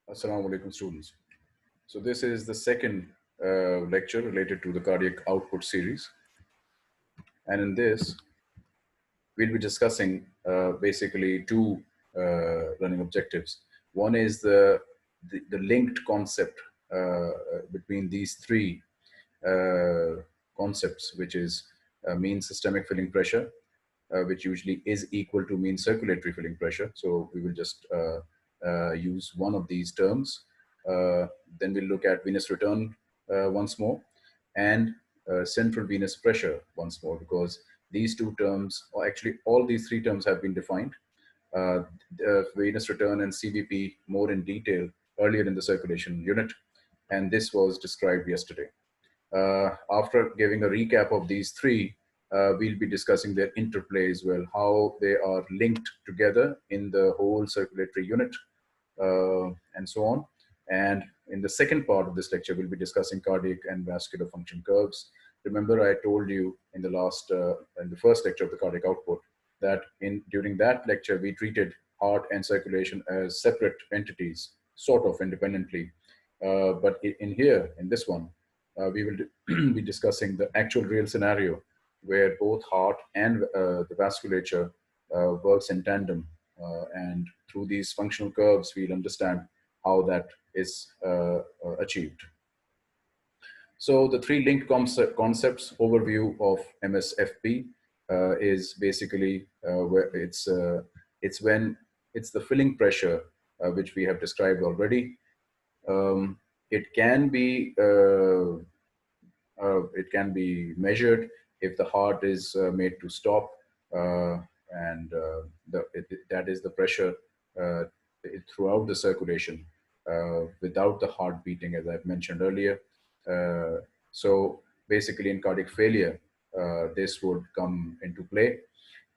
Assalamu alaikum students. So this is the second lecture related to the cardiac output series. And in this, we'll be discussing basically two learning objectives. One is the linked concept between these three concepts, which is mean systemic filling pressure, which usually is equal to mean circulatory filling pressure. So we will just use one of these terms. Then we'll look at venous return once more, and central venous pressure once more, because these two terms, or actually all these three terms, have been defined. Venous return and CVP more in detail earlier in the circulation unit, and this was described yesterday. After giving a recap of these three, we'll be discussing their interplay as well, how they are linked together in the whole circulatory unit, and so on. And in the second part of this lecture, we'll be discussing cardiac and vascular function curves. Remember, I told you in the first lecture of the cardiac output that during that lecture we treated heart and circulation as separate entities, sort of independently. But in this one, we will be discussing the actual real scenario where both heart and the vasculature works in tandem. And through these functional curves, we'll understand how that is achieved. So the three linked concepts overview of MSFP is basically where it's the filling pressure, which we have described already. It can be measured if the heart is made to stop, and that is the pressure throughout the circulation without the heart beating, as I've mentioned earlier. So basically, in cardiac failure, this would come into play.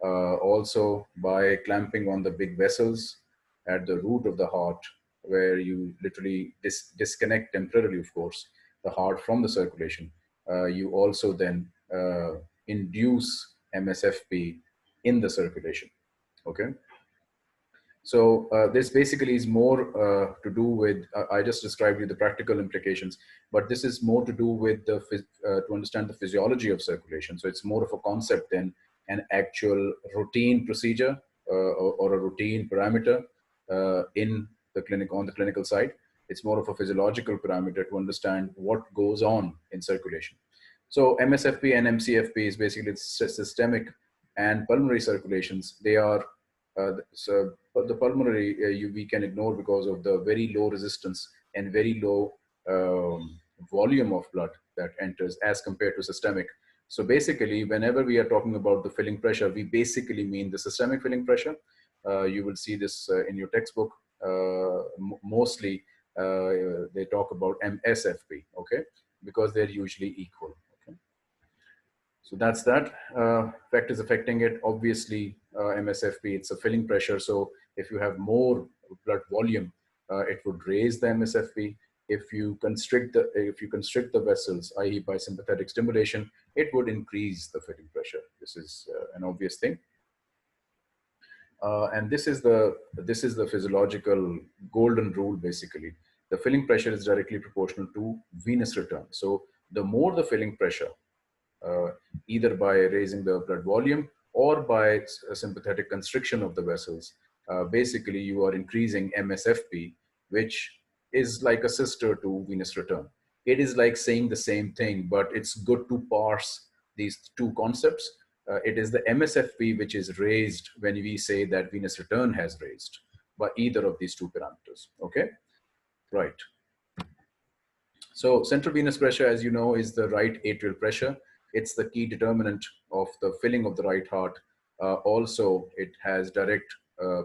Also, by clamping on the big vessels at the root of the heart, where you literally disconnect temporarily, of course, the heart from the circulation, you also then induce MSFP in the circulation. Okay. So this basically is more to do with, I just described you the practical implications, but this is more to do with to understand the physiology of circulation. So it's more of a concept than an actual routine procedure or a routine parameter in the clinic, on the clinical side. It's more of a physiological parameter to understand what goes on in circulation. So MSFP and MCFP is basically systemic and pulmonary circulations. They are but the pulmonary we can ignore because of the very low resistance and very low volume of blood that enters as compared to systemic. So basically, whenever we are talking about the filling pressure, we basically mean the systemic filling pressure. You will see this in your textbook. Mostly, they talk about MSFP, okay, because they're usually equal. Okay, so that's that. Factors affecting it, obviously, MSFP, it's a filling pressure. So if you have more blood volume, it would raise the MSFP. If you constrict the vessels, i.e. by sympathetic stimulation, it would increase the filling pressure. This is an obvious thing. And this is the physiological golden rule, basically. The filling pressure is directly proportional to venous return. So the more the filling pressure, either by raising the blood volume or by a sympathetic constriction of the vessels, basically you are increasing MSFP, which is like a sister to venous return. It is like saying the same thing, but it's good to parse these two concepts. It is the MSFP which is raised when we say that venous return has raised by either of these two parameters. Okay, right. So central venous pressure, as you know, is the right atrial pressure. It's the key determinant of the filling of the right heart. Also, it has direct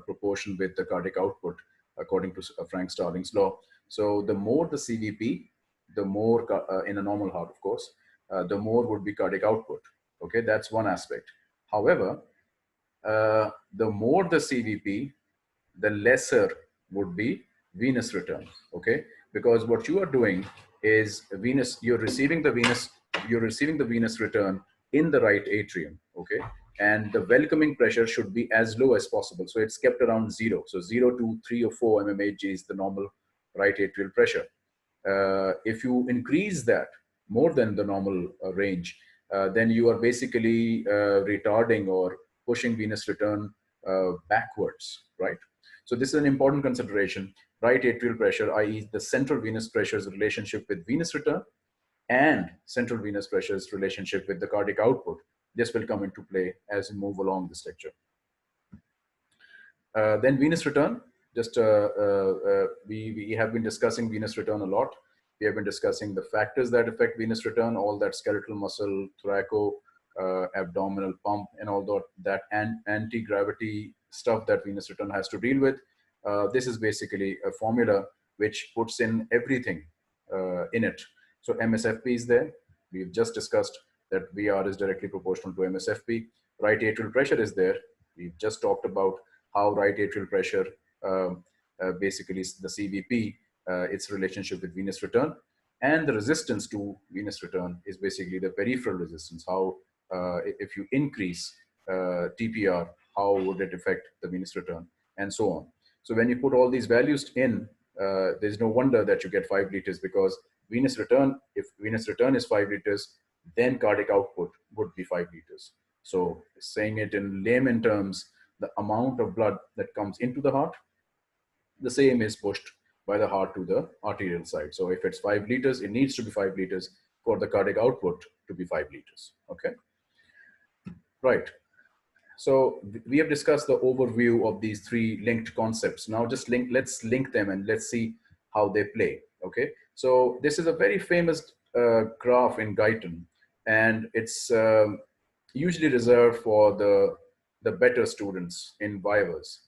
proportion with the cardiac output, according to Frank Starling's law. So the more the CVP, the more, in a normal heart, of course, the more would be cardiac output. Okay, that's one aspect. However, the more the CVP, the lesser would be venous return. Okay, because what you are doing is you're receiving the venous return in the right atrium. Okay, and the welcoming pressure should be as low as possible. So it's kept around 0. So 0 to 3 or 4 mmHg is the normal right atrial pressure. If you increase that more than the normal range, then you are basically retarding or pushing venous return backwards, right? So this is an important consideration. Right atrial pressure, i.e. the central venous pressure's relationship with venous return, and central venous pressure's relationship with the cardiac output. This will come into play as we move along this lecture. Then venous return, just we have been discussing venous return a lot. We have been discussing the factors that affect venous return, all that skeletal muscle, thoraco, abdominal pump, and all that anti-gravity stuff that venous return has to deal with. This is basically a formula which puts in everything in it. So MSFP is there. We've just discussed that VR is directly proportional to MSFP. Right atrial pressure is there. We've just talked about how right atrial pressure, basically the CVP, its relationship with venous return, and the resistance to venous return is basically the peripheral resistance. How, if you increase TPR, how would it affect the venous return, and so on. So when you put all these values in, there's no wonder that you get 5 liters, because venous return, if venous return is 5 liters, then cardiac output would be 5 liters. So saying it in layman terms, the amount of blood that comes into the heart, the same is pushed by the heart to the arterial side. So if it's 5 liters, it needs to be 5 liters for the cardiac output to be 5 liters. Okay, right. So we have discussed the overview of these 3 linked concepts. Now let's link them and let's see how they play. Okay, so this is a very famous graph in Guyton, and it's usually reserved for the better students in vivas.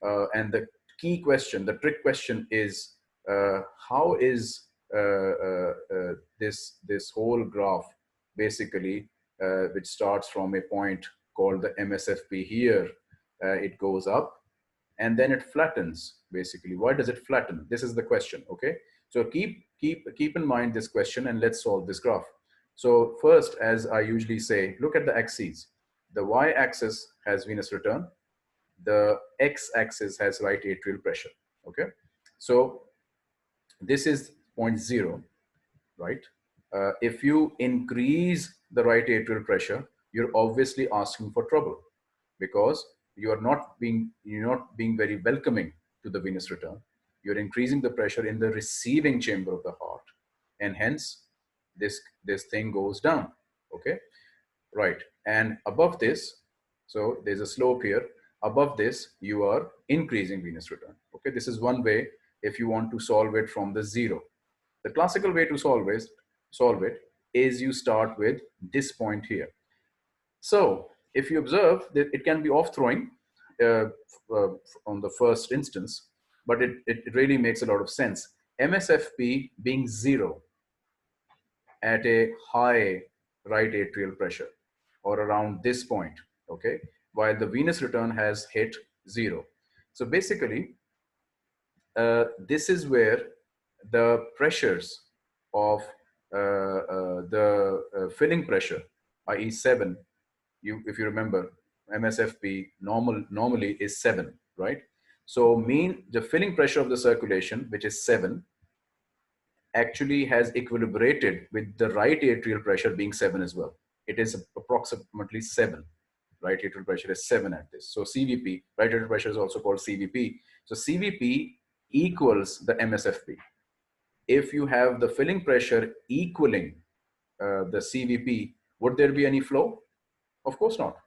And the key question, the trick question is, how is this whole graph basically, which starts from a point called the MSFP here, it goes up and then it flattens basically. Why does it flatten? This is the question. Okay, so keep in mind this question, and let's solve this graph. So first, as I usually say, look at the axes. The y-axis has venous return, the x-axis has right atrial pressure. Okay, so this is point 0, right? If you increase the right atrial pressure, you're obviously asking for trouble, because you're not being very welcoming to the venous return. You're increasing the pressure in the receiving chamber of the heart, and hence this thing goes down. Okay, right. And above this, so there's a slope here. Above this, you are increasing venous return. Okay, this is one way if you want to solve it from the 0. The classical way to solve it is you start with this point here. So if you observe that it can be off-throwing on the first instance, but it really makes a lot of sense. MSFP being 0 at a high right atrial pressure, or around this point, okay, while the venous return has hit 0. So basically, this is where the pressures of the filling pressure, i.e. 7, if you remember, MSFP normally is 7, right? So the filling pressure of the circulation, which is 7, actually has equilibrated with the right atrial pressure being 7 as well. It is approximately 7. Right atrial pressure is 7 at this. So CVP, right atrial pressure is also called CVP. So CVP equals the MSFP. If you have the filling pressure equaling the CVP, would there be any flow? Of course not.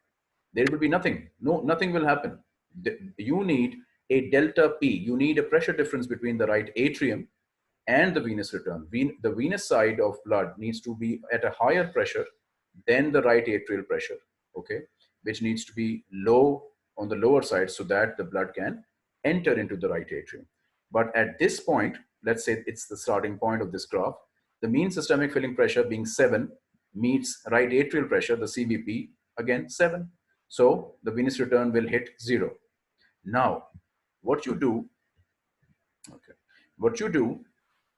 There will be nothing. No, nothing will happen. You need a delta P. You need a pressure difference between the right atrium and the venous return. The venous side of blood needs to be at a higher pressure than the right atrial pressure, okay, which needs to be low on the lower side so that the blood can enter into the right atrium. But at this point, let's say it's the starting point of this graph, the mean systemic filling pressure being 7 meets right atrial pressure, the CVP, again 7. So the venous return will hit 0. Now, what you do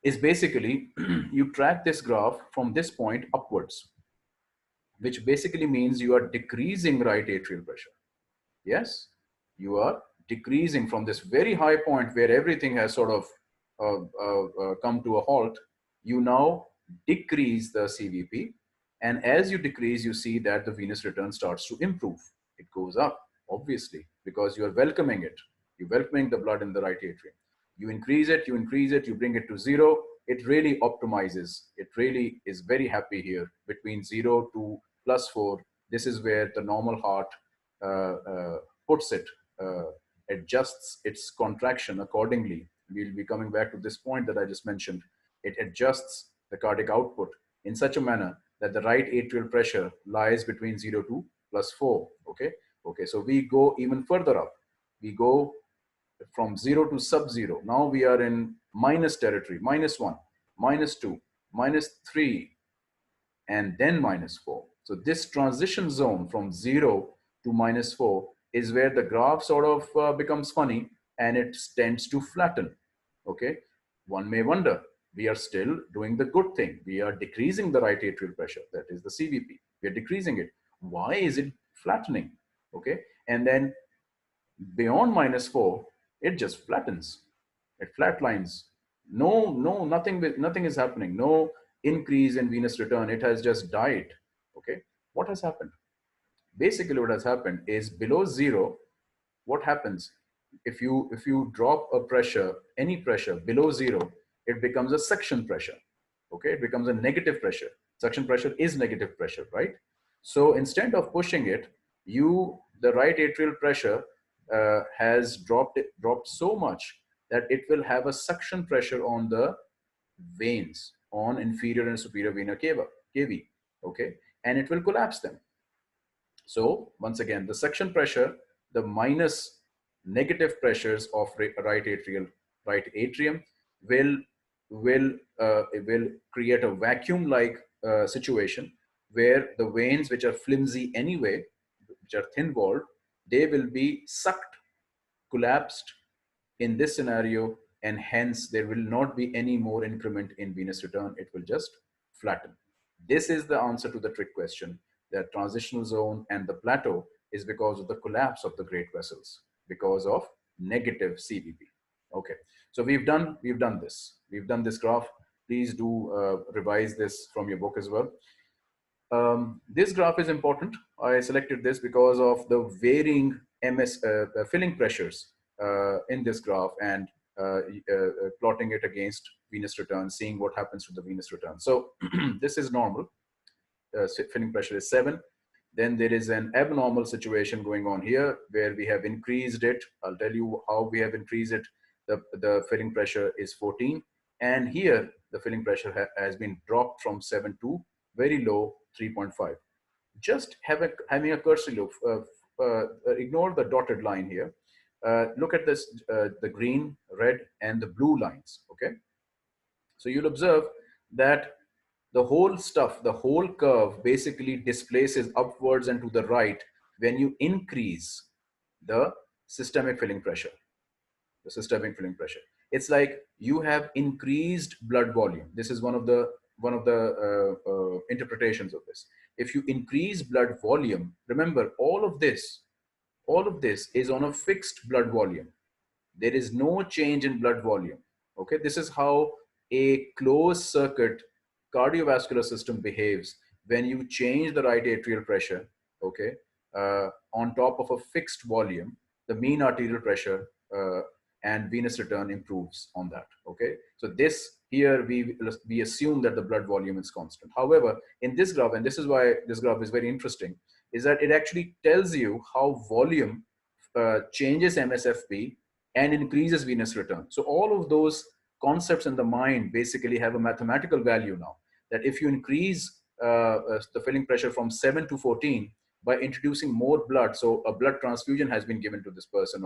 is basically you track this graph from this point upwards, which basically means you are decreasing right atrial pressure. Yes, you are decreasing from this very high point where everything has sort of come to a halt, you now decrease the CVP. And as you decrease, you see that the venous return starts to improve. It goes up, obviously, because you are welcoming it. You're welcoming the blood in the right atrium. You increase it, you bring it to zero. It really optimizes. It really is very happy here between 0 to +4. This is where the normal heart uh, uh, puts it, adjusts its contraction accordingly. We'll be coming back to this point that I just mentioned. It adjusts the cardiac output in such a manner that the right atrial pressure lies between 0 to +4. Okay. Okay. So we go even further up. We go from 0 to sub-zero. Now we are in minus territory, -1, -2, -3, and then -4. So this transition zone from 0 to -4 is where the graph sort of becomes funny and it tends to flatten. Okay. One may wonder, we are still doing the good thing. We are decreasing the right atrial pressure, that is the CVP. We are decreasing it. Why is it flattening? Okay. And then beyond -4, it just flattens. It flatlines. Nothing is happening. No increase in venous return. It has just died. Okay. What has happened? Basically, what has happened is below zero. What happens if you drop a pressure, any pressure below zero, it becomes a suction pressure. Okay, it becomes a negative pressure. Suction pressure is negative pressure, right? So instead of pushing it, the right atrial pressure has dropped so much that it will have a suction pressure on the veins, on inferior and superior vena cava, okay, and it will collapse them. So once again, the suction pressure, the minus negative pressures of right atrium will will create a vacuum-like situation where the veins, which are flimsy anyway, which are thin-walled, they will be sucked, collapsed in this scenario, and hence there will not be any more increment in venous return. It will just flatten. This is the answer to the trick question. That transitional zone and the plateau is because of the collapse of the great vessels, because of negative CVP. Okay, so we've done this graph. Please do revise this from your book as well. This graph is important. I selected this because of the varying filling pressures in this graph, and plotting it against venous return, seeing what happens to the venous return. So this is normal. Filling pressure is 7. Then there is an abnormal situation going on here where we have increased it. I'll tell you how we have increased it. The filling pressure is 14. And here the filling pressure has been dropped from 7 to very low 3.5. Just having a cursory look, ignore the dotted line here. Look at this, the green, red, and the blue lines, okay? So you'll observe that the whole curve basically displaces upwards and to the right when you increase the systemic filling pressure. The systemic filling pressure. It's like you have increased blood volume. This is one of the interpretations of this. If you increase blood volume, remember all of this is on a fixed blood volume. There is no change in blood volume. Okay, this is how a closed circuit cardiovascular system behaves when you change the right atrial pressure. Okay, on top of a fixed volume, the mean arterial pressure and venous return improves on that. Okay, so this here we assume that the blood volume is constant. However, in this graph, and this is why this graph is very interesting, is that it actually tells you how volume changes MSFP and increases venous return. So all of those concepts in the mind basically have a mathematical value now. That if you increase the filling pressure from 7 to 14 by introducing more blood, so a blood transfusion has been given to this person,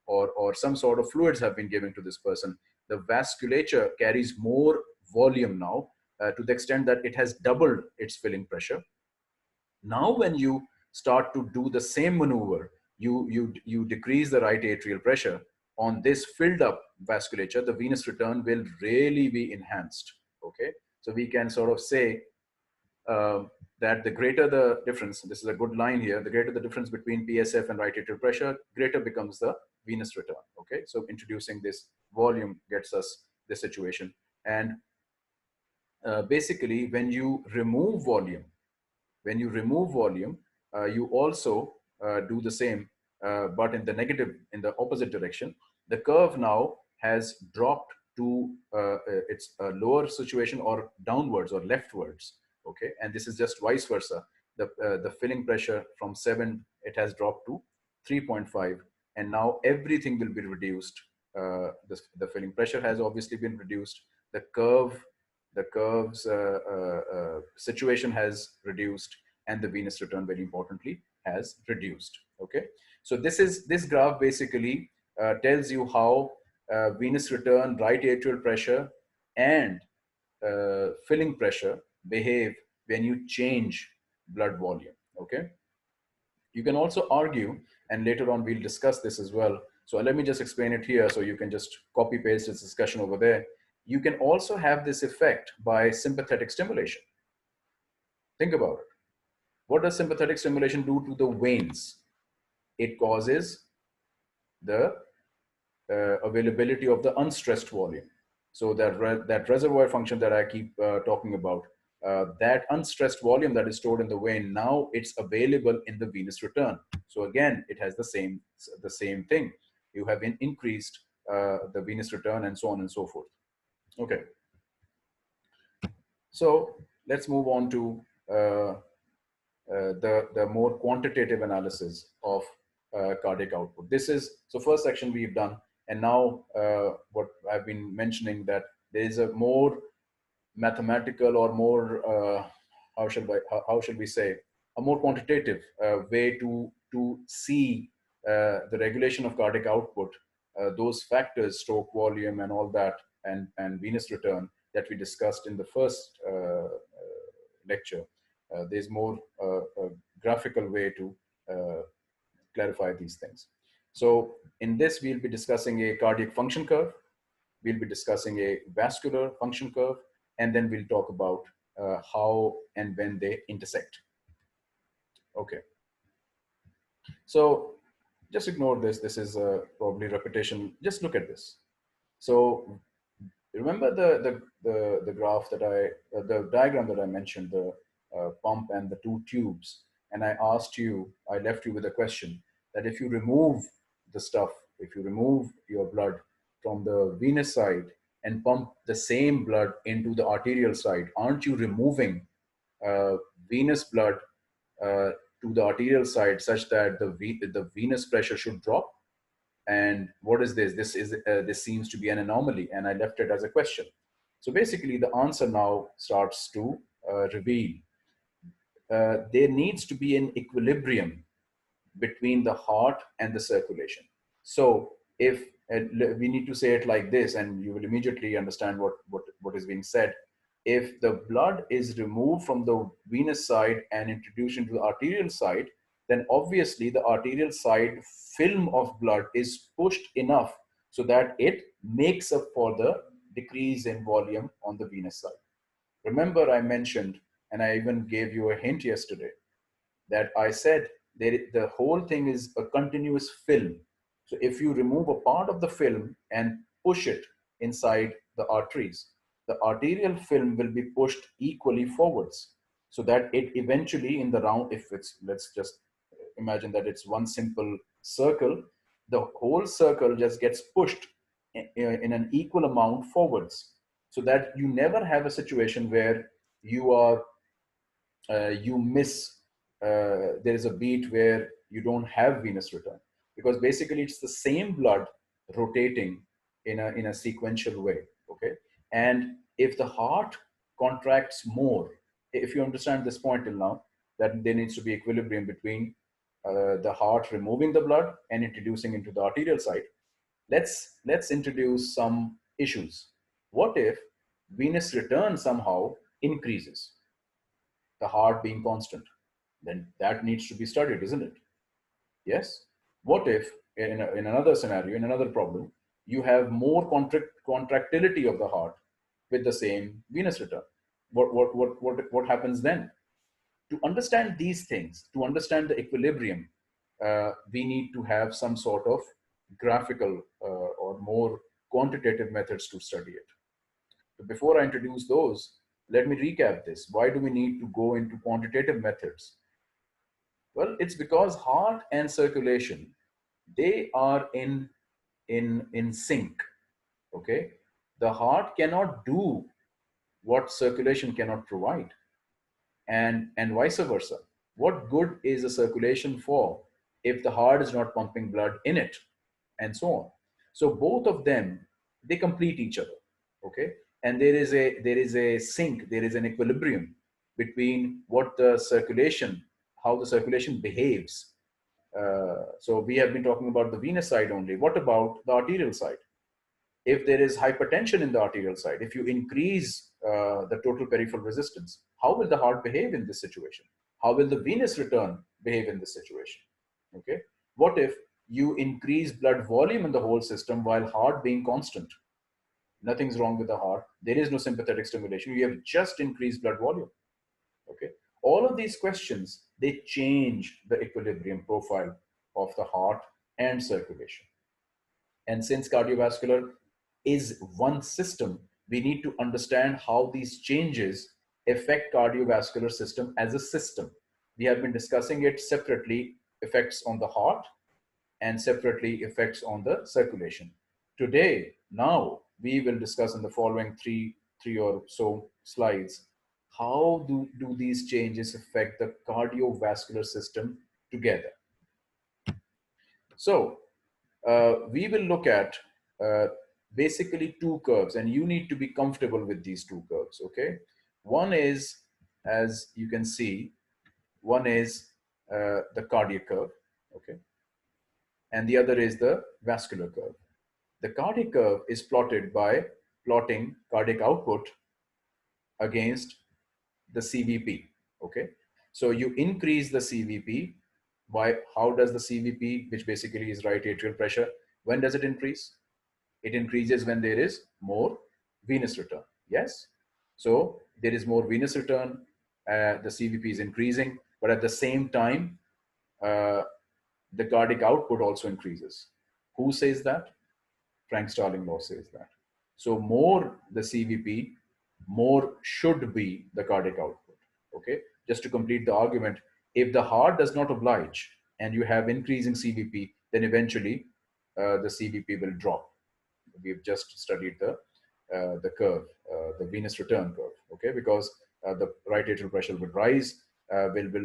or some sort of fluids have been given to this person, the vasculature carries more volume now to the extent that it has doubled its filling pressure. Now, when you start to do the same maneuver, you decrease the right atrial pressure on this filled up vasculature, the venous return will really be enhanced. Okay, so we can sort of say that the greater the difference, this is a good line here, the greater the difference between PSF and right atrial pressure, greater becomes the venous return. Okay, so introducing this volume gets us the situation. And basically, when you remove volume, you also do the same, but in the negative, in the opposite direction. The curve now has dropped to its lower situation, or downwards or leftwards. Okay, and this is just vice versa. The filling pressure from 7, it has dropped to 3.5, and now everything will be reduced. The filling pressure has obviously been reduced. The curve's situation has reduced, and the venous return, very importantly, has reduced. Okay, so this graph basically tells you how venous return, right atrial pressure, and filling pressure behave when you change blood volume. Okay, you can also argue, and later on we'll discuss this as well. So let me just explain it here so you can just copy paste this discussion over there. You can also have this effect by sympathetic stimulation. Think about it. What does sympathetic stimulation do to the veins? It causes the availability of the unstressed volume. So that reservoir function that I keep talking about, that unstressed volume that is stored in the vein, now it's available in the venous return. So again, it has the same thing. You have increased the venous return, and so on and so forth. Okay. So let's move on to the more quantitative analysis of cardiac output. This is, so first section we've done, and now what I've been mentioning, that there is a more mathematical, or more how should we say, a more quantitative way to see the regulation of cardiac output, those factors, stroke volume and all that, and venous return, that we discussed in the first lecture. There's more a graphical way to clarify these things. So in this, we'll be discussing a cardiac function curve, we'll be discussing a vascular function curve, and then we'll talk about how and when they intersect. Okay. So just ignore this. This is probably repetition. Just look at this. So remember the graph that the diagram that I mentioned, the pump and the two tubes, and I left you with a question, that if you remove the stuff, if you remove your blood from the venous side and pump the same blood into the arterial side, aren't you removing venous blood to the arterial side, such that the venous pressure should drop? And what is this? This seems to be an anomaly, and I left it as a question. So basically, the answer now starts to reveal. There needs to be an equilibrium between the heart and the circulation. So if we need to say it like this, and you will immediately understand what is being said. If the blood is removed from the venous side and introduced into the arterial side, then obviously the arterial side film of blood is pushed enough so that it makes up for the decrease in volume on the venous side. Remember, I mentioned, and I even gave you a hint yesterday, that I said the whole thing is a continuous film. So if you remove a part of the film and push it inside the arteries, the arterial film will be pushed equally forwards, so that it eventually, in the round, if it's, let's just imagine that it's one simple circle, the whole circle just gets pushed in an equal amount forwards, so that you never have a situation where you miss, there is a beat where you don't have venous return, because basically it's the same blood rotating in a sequential way. Okay, and if the heart contracts more, if you understand this point till now, that there needs to be equilibrium between the heart removing the blood and introducing into the arterial side. Let's introduce some issues. What if venous return somehow increases, the heart being constant? Then that needs to be studied, isn't it? Yes. What if in another scenario, in another problem, you have more contractility of the heart with the same venous return? What happens then? To understand these things, to understand the equilibrium, we need to have some sort of graphical or more quantitative methods to study it. before I introduce those, let me recap this. Why do we need to go into quantitative methods? Well, it's because heart and circulation, they are in sync. Okay, the heart cannot do what circulation cannot provide, and vice versa. What good is a circulation for if the heart is not pumping blood in it, and so on? So both of them, they complete each other. Okay, and there is a sync, there is an equilibrium between what the circulation, how the circulation behaves. So we have been talking about the venous side only. What about the arterial side? If there is hypertension in the arterial side, if you increase the total peripheral resistance, how will the heart behave in this situation? How will the venous return behave in this situation? Okay. What if you increase blood volume in the whole system while heart being constant? Nothing's wrong with the heart. There is no sympathetic stimulation. You have just increased blood volume. Okay. All of these questions, they change the equilibrium profile of the heart and circulation. And since cardiovascular is one system, we need to understand how these changes affect cardiovascular system as a system. We have been discussing it separately, effects on the heart and separately effects on the circulation. Today, now we will discuss in the following three or so slides, how do these changes affect the cardiovascular system together. So we will look at uh, basically two curves, and you need to be comfortable with these two curves. Okay, one is, as you can see, one is the cardiac curve. Okay, and the other is the vascular curve. The cardiac curve is plotted by plotting cardiac output against the CVP. Okay, so you increase the CVP. Why? How does the CVP, which basically is right atrial pressure, when does it increase? It increases when there is more venous return. Yes. So there is more venous return. The CVP is increasing, but at the same time, uh, the cardiac output also increases. Who says that? Frank Starling law says that. So more the CVP, more should be the cardiac output. Okay. Just to complete the argument, if the heart does not oblige and you have increasing CVP, then eventually the CVP will drop. We've just studied the curve, the venous return curve. Okay, because the right atrial pressure will rise,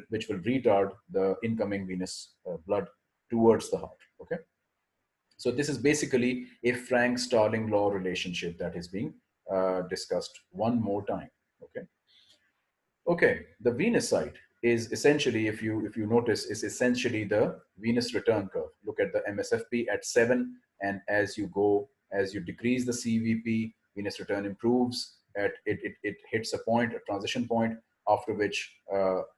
which will retard the incoming venous blood towards the heart. Okay, so this is basically a Frank-Starling law relationship that is being discussed one more time. Okay. Okay, the venous side is essentially, if you notice, is essentially the venous return curve. Look at the MSFP at 7, and as you decrease the CVP, venous return improves. It hits a point, a transition point, after which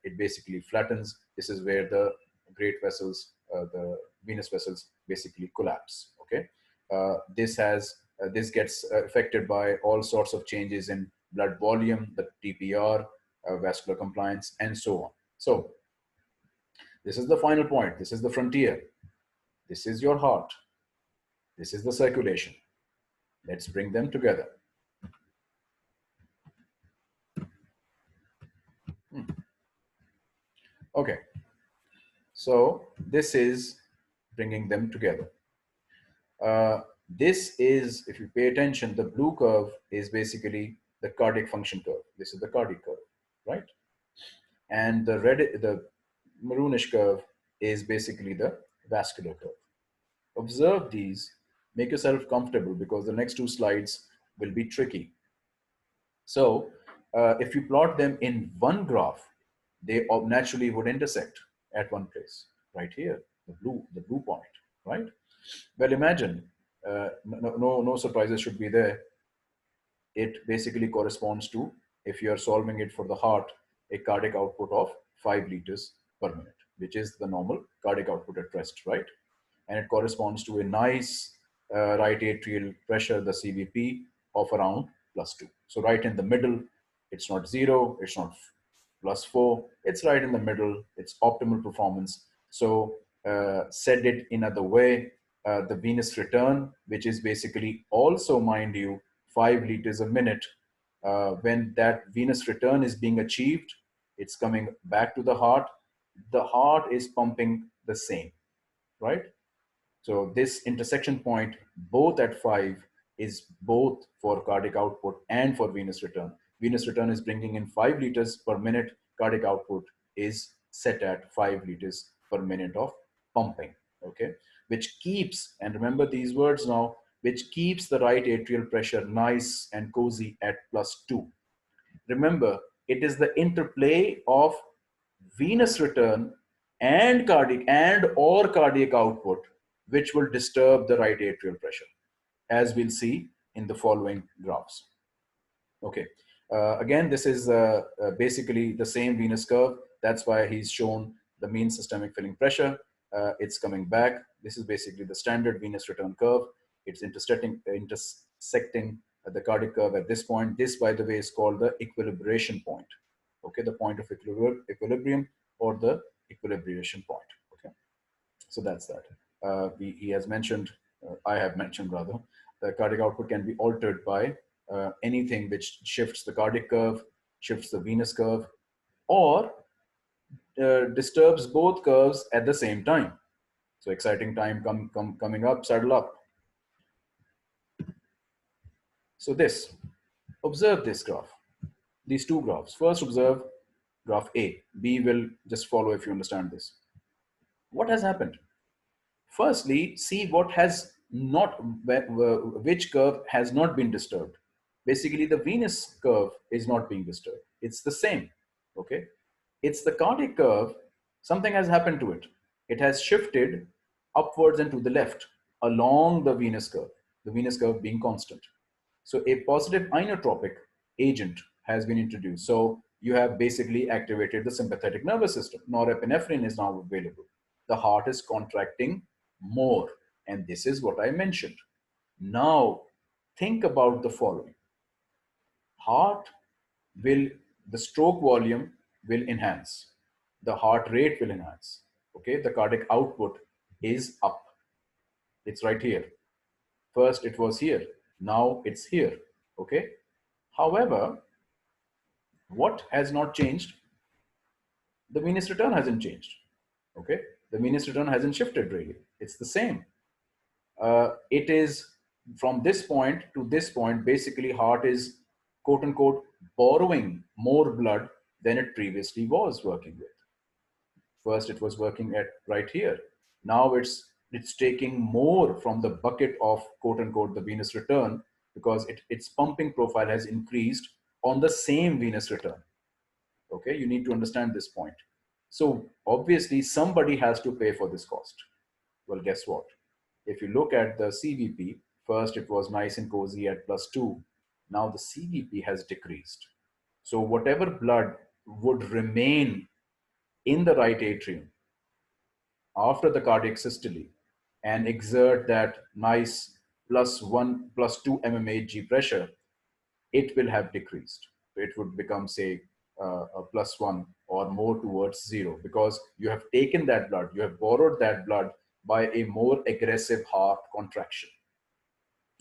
it basically flattens. This is where the great vessels, the venous vessels, basically collapse. Okay, this gets affected by all sorts of changes in blood volume, the TPR, vascular compliance, and so on. So this is the final point. This is the frontier. This is your heart. This is the circulation. Let's bring them together. Okay. So this is bringing them together. This is, if you pay attention, the blue curve is basically the cardiac function curve. This is the cardiac curve, right? And the maroonish curve is basically the vascular curve. Observe these, make yourself comfortable because the next two slides will be tricky. So if you plot them in one graph, they naturally would intersect at one place, right here, the blue point, right? Well, imagine, no surprises should be there. It basically corresponds to, if you are solving it for the heart, a cardiac output of 5 liters per minute, which is the normal cardiac output at rest, right? And it corresponds to a nice right atrial pressure, the CVP, of around +2. So right in the middle, it's not 0, it's not +4, it's right in the middle, it's optimal performance. So said it in other way, the venous return, which is basically also, mind you, 5 liters a minute, When that venous return is being achieved, it's coming back to the heart. The heart is pumping the same, right? So this intersection point, both at 5, is both for cardiac output and for venous return. Venous return is bringing in 5 liters per minute. Cardiac output is set at 5 liters per minute of pumping, okay? Which keeps, and remember these words now, which keeps the right atrial pressure nice and cozy at +2. Remember, it is the interplay of venous return and cardiac output which will disturb the right atrial pressure, as we'll see in the following graphs. Okay. Again, this is basically the same venous curve. That's why he's shown the mean systemic filling pressure. It's coming back. This is basically the standard venous return curve. It's intersecting the cardiac curve at this point. This, by the way, is called the equilibration point. Okay, the point of equilibrium or the equilibration point. Okay, so that's that. He has mentioned, I have mentioned rather, the cardiac output can be altered by anything which shifts the cardiac curve, shifts the venous curve, or disturbs both curves at the same time. So exciting time coming up, saddle up. So observe this graph, these two graphs. First observe graph A. B will just follow if you understand this. What has happened? Firstly, see what has not, which curve has not been disturbed. Basically, the venous curve is not being disturbed. It's the same, okay? It's the cardiac curve, something has happened to it. It has shifted upwards and to the left along the venous curve being constant. So a positive inotropic agent has been introduced. So you have basically activated the sympathetic nervous system. Norepinephrine is now available. The heart is contracting more. And this is what I mentioned. Now, think about the following. Heart will, the stroke volume will enhance. The heart rate will enhance. Okay, the cardiac output is up. It's right here. First it was here. Now it's here. Okay. However, what has not changed? The venous return hasn't changed. Okay. The venous return hasn't shifted really. It's the same. It is from this point to this point, basically heart is quote unquote borrowing more blood than it previously was working with. First it was working at right here. Now it's taking more from the bucket of quote unquote the venous return because its pumping profile has increased on the same venous return. Okay, you need to understand this point. So obviously somebody has to pay for this cost. Well, guess what? If you look at the CVP, first it was nice and cozy at +2. Now the CVP has decreased. So whatever blood would remain in the right atrium after the cardiac systole and exert that nice +1, +2 mmHg pressure, it will have decreased. It would become, say, a +1 or more towards 0 because you have taken that blood, you have borrowed that blood by a more aggressive heart contraction.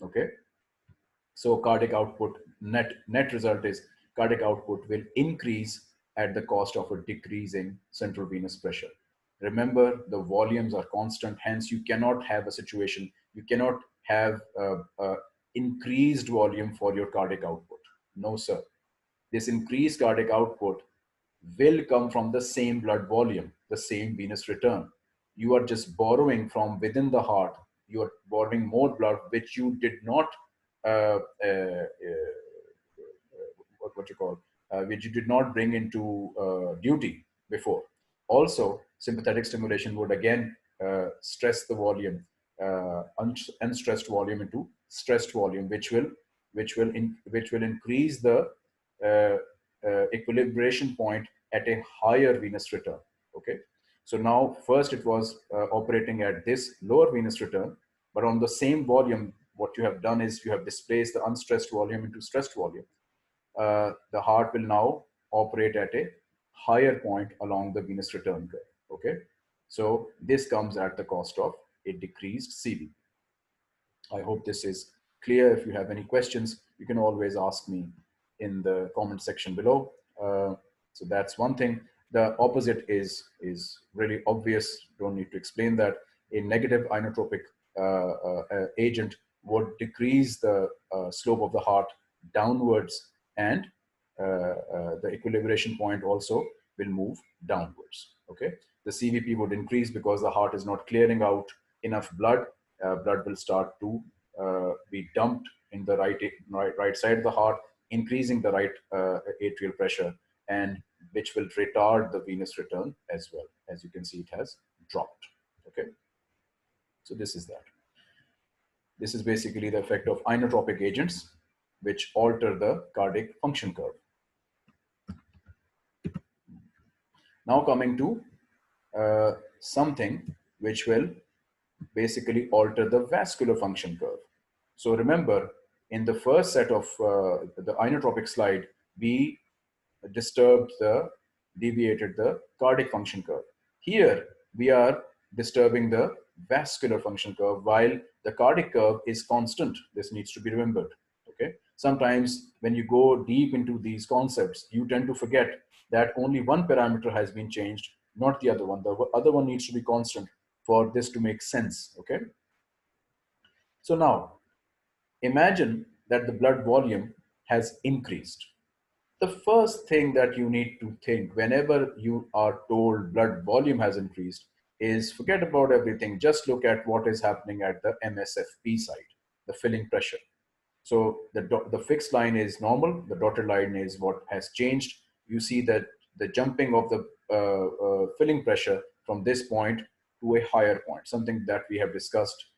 Okay. So cardiac output, net result is cardiac output will increase at the cost of a decreasing central venous pressure. Remember, the volumes are constant, hence you cannot have a situation, you cannot have increased volume for your cardiac output. No, sir. This increased cardiac output will come from the same blood volume, the same venous return. You are just borrowing from within the heart. You are borrowing more blood, which you did not, uh, uh, uh, what you call, which you did not bring into duty before. Also, sympathetic stimulation would again stress the volume, unstressed volume into stressed volume, which will increase the equilibration point at a higher venous return. Okay, so now first it was operating at this lower venous return, but on the same volume, what you have done is you have displaced the unstressed volume into stressed volume. The heart will now operate at a higher point along the venous return curve. Okay, so this comes at the cost of a decreased CV. I hope this is clear. If you have any questions, you can always ask me. in the comment section below. So that's one thing. The opposite is really obvious. Don't need to explain that. A negative inotropic agent would decrease the slope of the heart downwards, and the equilibration point also will move downwards. Okay, the CVP would increase because the heart is not clearing out enough blood. Blood will start to be dumped in the right side of the heart, increasing the right atrial pressure, and which will retard the venous return as well. As you can see, it has dropped. Okay, so this is that. This is basically the effect of inotropic agents which alter the cardiac function curve. Now coming to something which will basically alter the vascular function curve. So remember, in the first set of the inotropic slide, we deviated the cardiac function curve. Here, we are disturbing the vascular function curve while the cardiac curve is constant. This needs to be remembered. Okay. Sometimes when you go deep into these concepts, you tend to forget that only one parameter has been changed, not the other one. The other one needs to be constant for this to make sense. Okay. So now, imagine that the blood volume has increased. The first thing that you need to think whenever you are told blood volume has increased is forget about everything. Just look at what is happening at the MSFP side, the filling pressure. So the fixed line is normal. The dotted line is what has changed. You see that the jumping of the filling pressure from this point to a higher point, something that we have discussed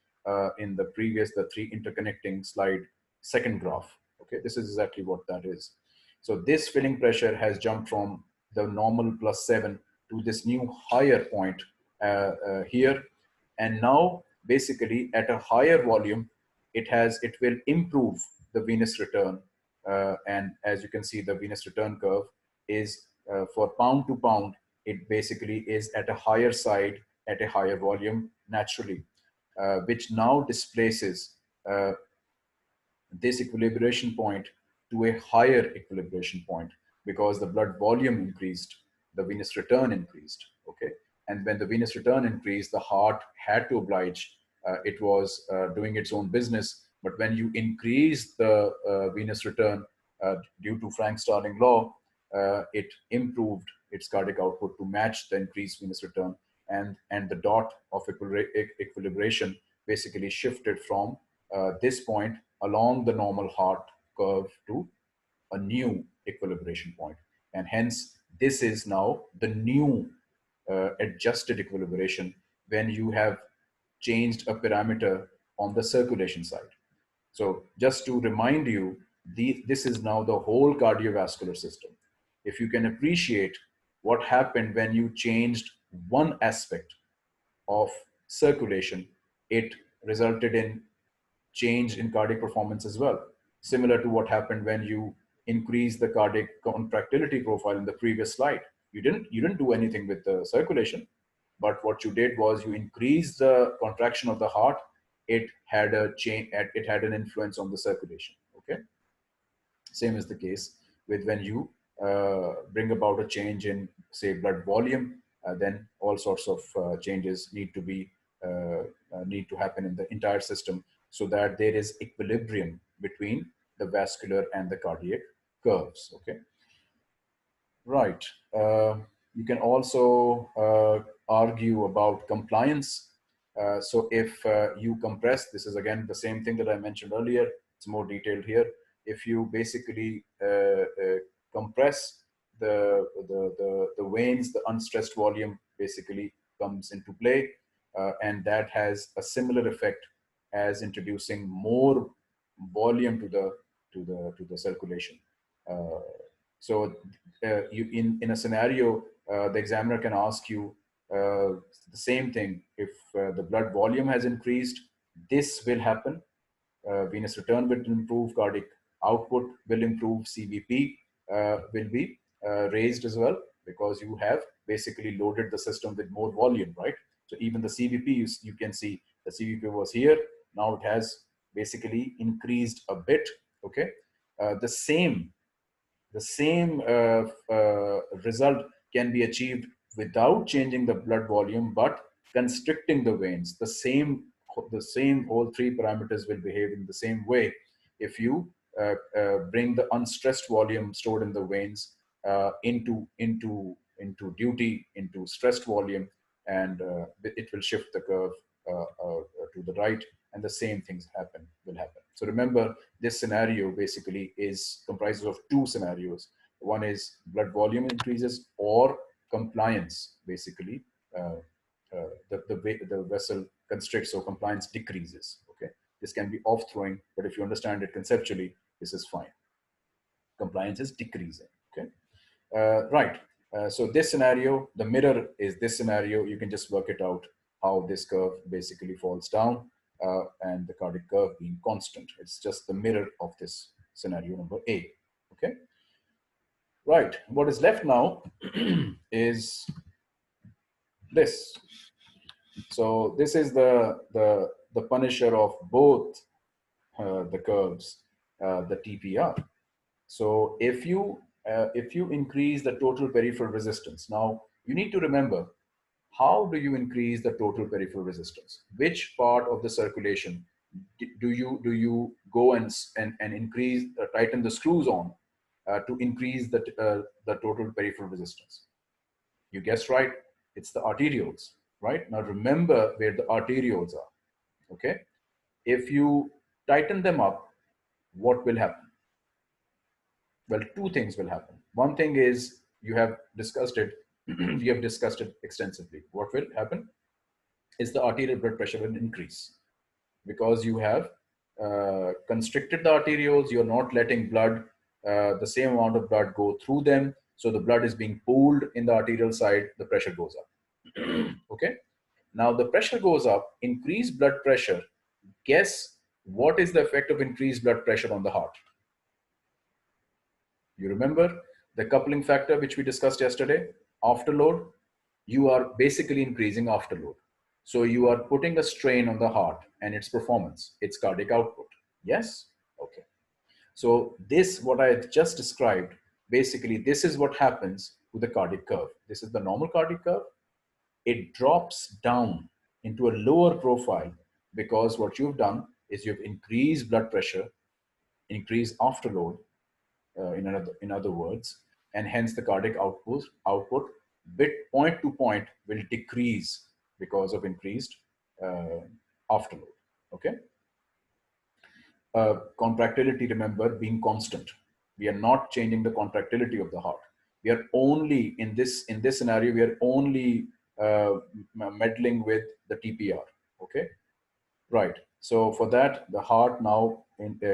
in the previous, the three interconnecting slide, second graph. Okay, this is exactly what that is. So this filling pressure has jumped from the normal +7 to this new higher point here. And now basically at a higher volume, it will improve the venous return. And as you can see, the venous return curve is for pound to pound, it basically is at a higher side, at a higher volume naturally, which now displaces this equilibration point to a higher equilibration point because the blood volume increased, the venous return increased. Okay, and when the venous return increased, the heart had to oblige. It was doing its own business, but when you increase the venous return due to Frank-Starling law, it improved its cardiac output to match the increased venous return, and the dot of equilibration basically shifted from this point along the normal heart curve to a new equilibration point. And hence, this is now the new adjusted equilibration when you have changed a parameter on the circulation side. So just to remind you, this is now the whole cardiovascular system. If you can appreciate what happened when you changed one aspect of circulation, it resulted in change in cardiac performance as well. Similar to what happened when you increase the cardiac contractility profile in the previous slide. You didn't do anything with the circulation, but what you did was you increased the contraction of the heart. It had a change. It had an influence on the circulation. Okay. Same is the case with when you bring about a change in, say, blood volume. Then all sorts of changes need to happen in the entire system so that there is equilibrium between the vascular and the cardiac curves. Okay. Right. You can also argue about compliance. So if you compress, this is again the same thing that I mentioned earlier. It's more detailed here. If you basically compress the veins, the unstressed volume basically comes into play, and that has a similar effect as introducing more volume to the circulation. So in a scenario, the examiner can ask you the same thing. If the blood volume has increased, this will happen. Venous return will improve, cardiac output will improve, CVP will be raised as well because you have basically loaded the system with more volume, right? So even the CVP, you can see the CVP was here. Now it has basically increased a bit. Okay. The same The same result can be achieved without changing the blood volume, but constricting the veins. The same whole three parameters will behave in the same way if you bring the unstressed volume stored in the veins into stressed volume, and it will shift the curve to the right, and the same things will happen. So remember, this scenario basically is comprises of two scenarios. One is blood volume increases, or compliance, basically. The vessel constricts, so compliance decreases. Okay, this can be off throwing, but if you understand it conceptually, this is fine. Compliance is decreasing. Okay, right. So this scenario, the mirror is this scenario. You can just work it out how this curve basically falls down, and the cardiac curve being constant. It's just the mirror of this scenario number A. Okay. Right. What is left now is this. So this is the punisher of both the curves, the TPR. So if you increase the total peripheral resistance, now you need to remember, how do you increase the total peripheral resistance? Which part of the circulation do you go and increase, tighten the screws on to increase the total peripheral resistance? You guessed right, it's the arterioles, right? Now remember where the arterioles are. Okay, if you tighten them up, what will happen? Well, two things will happen. One thing is, you have discussed it, we have discussed it extensively. What will happen is the arterial blood pressure will increase, because you have constricted the arterioles. You're not letting blood, the same amount of blood go through them. So the blood is being pooled in the arterial side, the pressure goes up. Okay. Now the pressure goes up, increased blood pressure. Guess what is the effect of increased blood pressure on the heart? You remember the coupling factor which we discussed yesterday, afterload? You are basically increasing afterload. So you are putting a strain on the heart and its performance, its cardiac output. Yes? Okay. So this, what I just described, basically this is what happens to the cardiac curve. This is the normal cardiac curve. It drops down into a lower profile, because what you've done is you've increased blood pressure, increased afterload, in other words, and hence the cardiac output bit point to point will decrease because of increased afterload. Okay. Contractility, remember, being constant. We are not changing the contractility of the heart. We are only in this scenario, we are only meddling with the TPR. Okay. Right. So for that, the heart now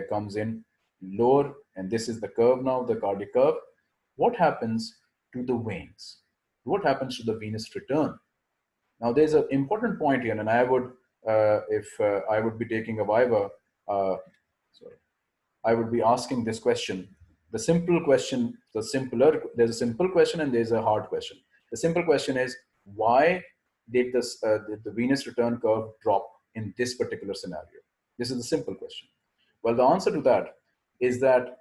comes in lower, and this is the curve now, the cardiac curve. What happens to the veins? What happens to the venous return? Now, there's an important point here, and I would, if I would be taking a viva, sorry, I would be asking this question. The simple question, there's a simple question and there's a hard question. The simple question is, why did the venous return curve drop in this particular scenario? This is the simple question. Well, the answer to that is that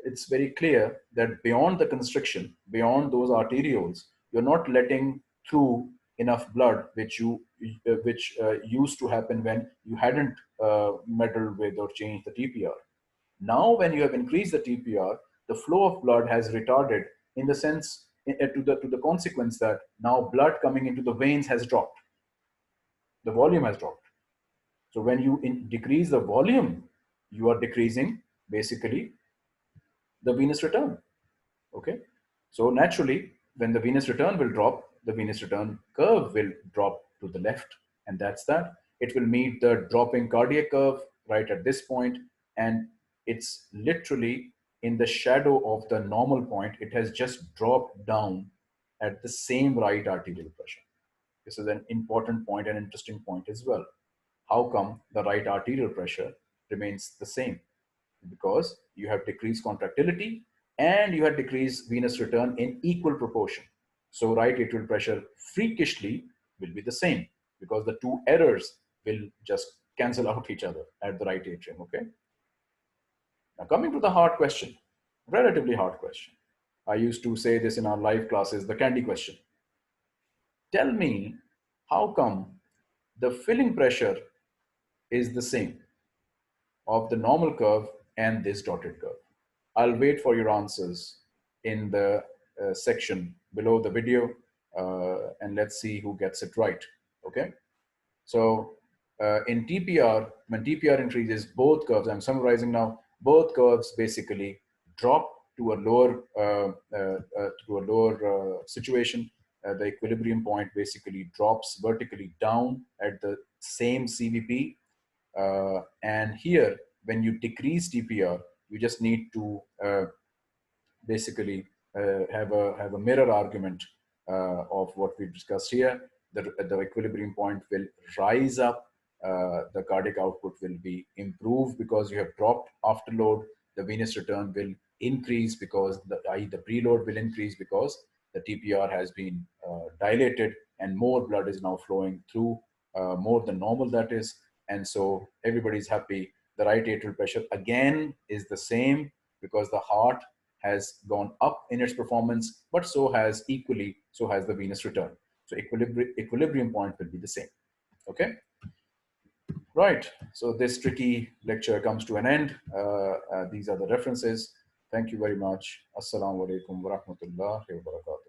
it's very clear that beyond the constriction, beyond those arterioles, you're not letting through enough blood, which used to happen when you hadn't meddled with or changed the TPR. Now, when you have increased the TPR, the flow of blood has retarded, in the sense, to the consequence that now blood coming into the veins has dropped. The volume has dropped. So when you decrease the volume, you are decreasing basically the venous return. Okay. So naturally, when the venous return will drop, the venous return curve will drop to the left, and that's that. It will meet the dropping cardiac curve right at this point, and it's literally in the shadow of the normal point. It has just dropped down at the same right arterial pressure. This is an important point, an interesting point as well. How come the right arterial pressure remains the same? Because you have decreased contractility and you have decreased venous return in equal proportion. So right atrial pressure freakishly will be the same, because the two errors will just cancel out each other at the right atrium. Okay. Now coming to the hard question. Relatively hard question. I used to say this in our live classes, the candy question. Tell me, how come the filling pressure is the same of the normal curve and this dotted curve? I'll wait for your answers in the section below the video, and let's see who gets it right. Okay. So in TPR, when TPR increases, both curves, I'm summarizing now, both curves basically drop to a lower situation. The equilibrium point basically drops vertically down at the same CVP. And here, when you decrease TPR, you just need to basically have a mirror argument of what we discussed here. The equilibrium point will rise up. The cardiac output will be improved because you have dropped after load. The venous return will increase because the preload will increase because the TPR has been dilated and more blood is now flowing through, more than normal, that is. And so everybody's happy. The right atrial pressure again is the same because the heart has gone up in its performance, but so has the venous return. So equilibrium point will be the same. Okay. Right. So this tricky lecture comes to an end. These are the references. Thank you very much. Assalamu alaikum wa rahmatullahi wa barakatuh.